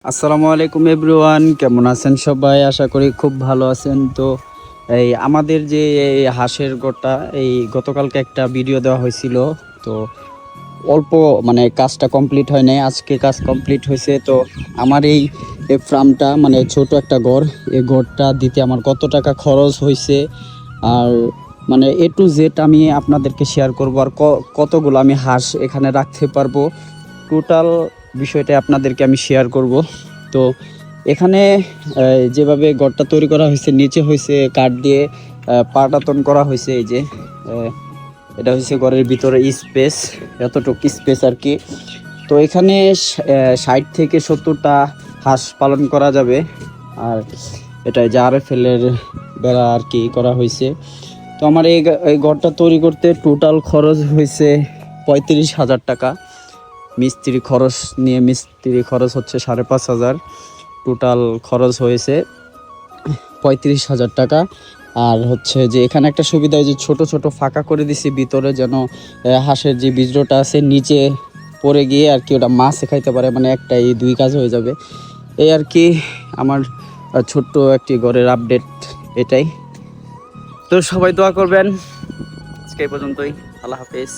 আসসালামু আলাইকুম এভরিওয়ান, কেমন আছেন সবাই? আশা করি খুব ভালো আছেন। তো এই আমাদের যে এই হাঁসের গোটা এই গতকালকে একটা ভিডিও দেওয়া হয়েছিল। তো অল্প মানে কাজটা কমপ্লিট হয় নাই, আজকে কাজ কমপ্লিট হয়েছে। তো আমার এই ফার্মটা মানে ছোট একটা ঘর, এই ঘরটা দিতে আমার কত টাকা খরচ হয়েছে আর মানে A to Z আমি আপনাদেরকে শেয়ার করব। আর কতগুলো আমি হাঁস এখানে রাখতে পারবো, টোটাল বিষয়টা আপনাদেরকে আমি শেয়ার করব। তো এখানে যেভাবে ঘরটা তৈরি করা হয়েছে, নিচে হয়েছে কাঠ দিয়ে পাটাতন করা হয়েছে। এই যে এটা হচ্ছে ঘরের ভিতরে স্পেস, এতটুকু স্পেস আর কি। তো এখানে 60 থেকে 70টা হাঁস পালন করা যাবে। আর এটা যে RFL এর বেড়া আর কি করা হয়েছে। তো আমার এই ঘরটা তৈরি করতে টোটাল খরচ হয়েছে 35,000 টাকা। মিস্ত্রি খরচ নিয়ে মিস্ত্রি খরচ হচ্ছে 5,500। টোটাল খরচ হয়েছে 35,000 টাকা। আর হচ্ছে যে এখানে একটা সুবিধা, যে ছোট ছোট ফাঁকা করে দিছি ভিতরে, যেন হাঁসের যে বীজটা আছে নিচে পড়ে গিয়ে আর কি ওটা মাছ খাইতে পারে, মানে একটা এই দুই কাজ হয়ে যাবে। এই আর কি আমার ছোট্ট একটি ঘরের আপডেট এটাই। তো সবাই দোয়া করবেন। আজকে এই পর্যন্তই। আল্লাহ হাফেজ।